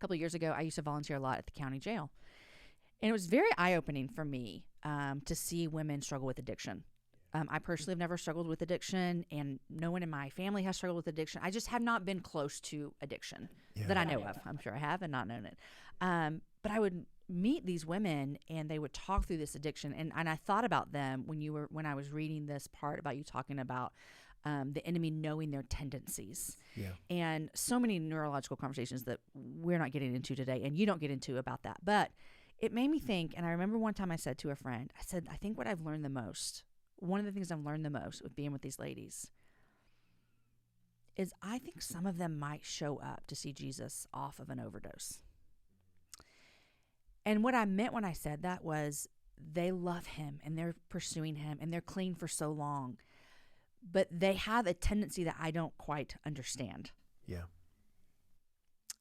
couple of years ago, I used to volunteer a lot at the county jail. And it was very eye-opening for me to see women struggle with addiction. I personally have never struggled with addiction, and no one in my family has struggled with addiction. I just have not been close to addiction that I know of. I'm sure I have and not known it. But I would meet these women, and they would talk through this addiction. And I thought about them when I was reading this part about you talking about the enemy knowing their tendencies. Yeah. And so many neurological conversations that we're not getting into today, and you don't get into about that. But it made me think, and I remember one time I said to a friend, I think what I've learned the most, one of the things I've learned the most with being with these ladies is I think some of them might show up to see Jesus off of an overdose. And what I meant when I said that was they love him and they're pursuing him and they're clean for so long, but they have a tendency that I don't quite understand. Yeah.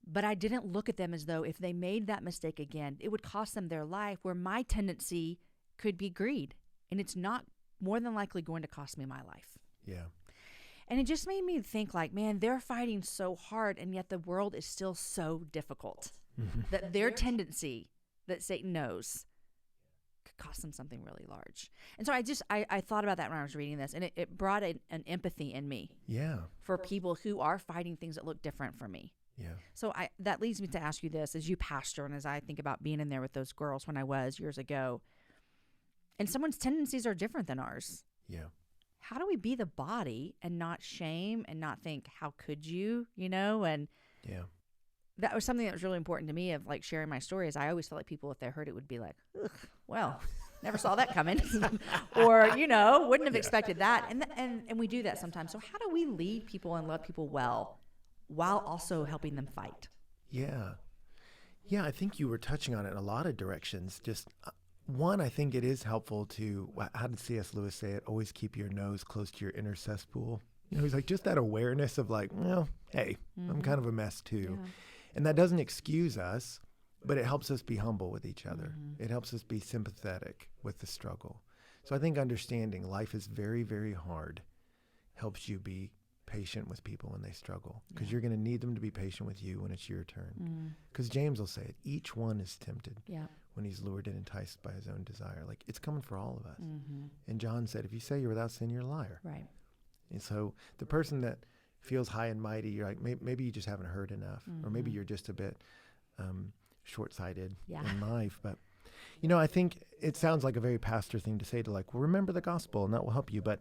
But I didn't look at them as though if they made that mistake again, it would cost them their life, where my tendency could be greed. And it's not more than likely going to cost me my life. Yeah. And it just made me think like, man, they're fighting so hard, and yet the world is still so difficult that their tendency that Satan knows could cost them something really large. And so I thought about that when I was reading this, and it brought an empathy in me. Yeah. For people who are fighting things that look different from me. Yeah. So that leads me to ask you this, as you pastor and as I think about being in there with those girls when I was years ago, and someone's tendencies are different than ours. Yeah. How do we be the body and not shame and not think, how could you, and yeah, that was something that was really important to me of like sharing my stories. I always felt like people, if they heard it, would be like, ugh, well, never saw that coming or, wouldn't have expected that. And we do that sometimes. So how do we lead people and love people well while also helping them fight? Yeah. Yeah, I think you were touching on it in a lot of directions. Just one, I think it is helpful to, how did C.S. Lewis say it? Always keep your nose close to your inner cesspool. He's like, just that awareness of like, well, hey, I'm kind of a mess too. Yeah. And that doesn't excuse us, but it helps us be humble with each other. It helps us be sympathetic with the struggle. So I think understanding life is very, very hard helps you be patient with people when they struggle, because you're going to need them to be patient with you when it's your turn. Because James will say it, each one is tempted when he's lured and enticed by his own desire. Like, it's coming for all of us. And John said, if you say you're without sin, you're a liar. Right. And so the person that feels high and mighty, you're like, maybe you just haven't heard enough, or maybe you're just a bit short-sighted in life. But, I think it sounds like a very pastor thing to say to like, well, remember the gospel and that will help you. But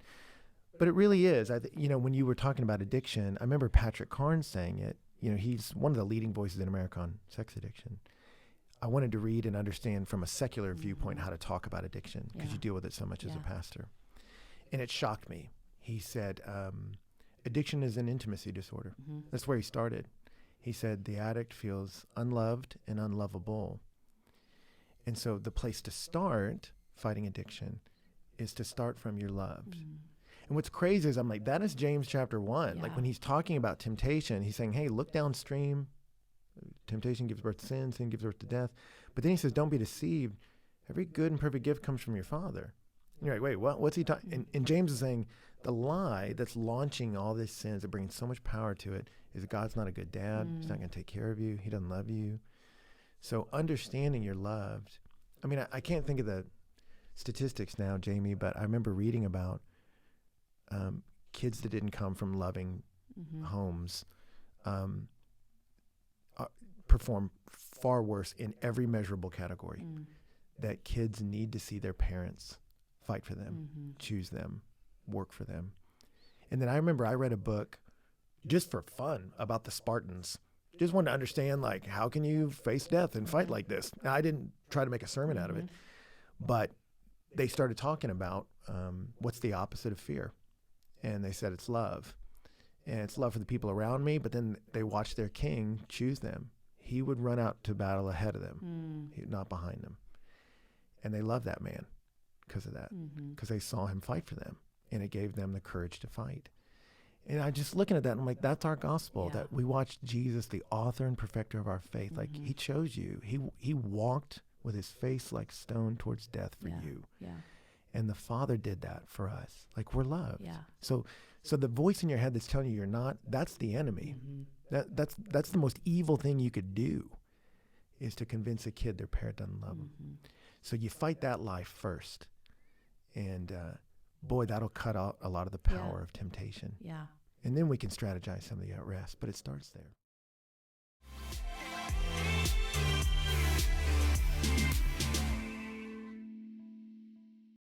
it really is. When you were talking about addiction, I remember Patrick Carnes saying it. He's one of the leading voices in America on sex addiction. I wanted to read and understand from a secular viewpoint how to talk about addiction, because you deal with it so much as a pastor. And it shocked me. He said, addiction is an intimacy disorder. That's where he started. He said the addict feels unloved and unlovable. And so the place to start fighting addiction is to start from you're loved. And what's crazy is I'm like, that is James chapter 1. Like when he's talking about temptation, he's saying, hey, look downstream. Temptation gives birth to sin. Sin gives birth to death. But then he says, don't be deceived. Every good and perfect gift comes from your Father. And you're like, wait, what? What's he talking? And James is saying the lie that's launching all these sins, that brings so much power to it, is that God's not a good dad. He's not going to take care of you. He doesn't love you. So understanding you're loved. I mean, I can't think of the statistics now, Jamie, but I remember reading about kids that didn't come from loving homes perform far worse in every measurable category. That kids need to see their parents fight for them, choose them, work for them. And then I remember I read a book just for fun about the Spartans. Just wanted to understand, like, how can you face death and fight like this? Now, I didn't try to make a sermon out of it, but they started talking about what's the opposite of fear. And they said it's love. And it's love for the people around me, but then they watched their king choose them. He would run out to battle ahead of them, not behind them. And they loved that man because of that, because they saw him fight for them, and it gave them the courage to fight. And I just looking at that, I'm like, that's our gospel, that we watched Jesus, the author and perfecter of our faith. Like, he chose you. He walked with his face like stone towards death for you. Yeah. And the Father did that for us. Like, we're loved. Yeah. So the voice in your head that's telling you you're not, that's the enemy. That's the most evil thing you could do, is to convince a kid their parent doesn't love them. So you fight that life first. And boy, that'll cut out a lot of the power of temptation. Yeah. And then we can strategize some of the rest, but it starts there.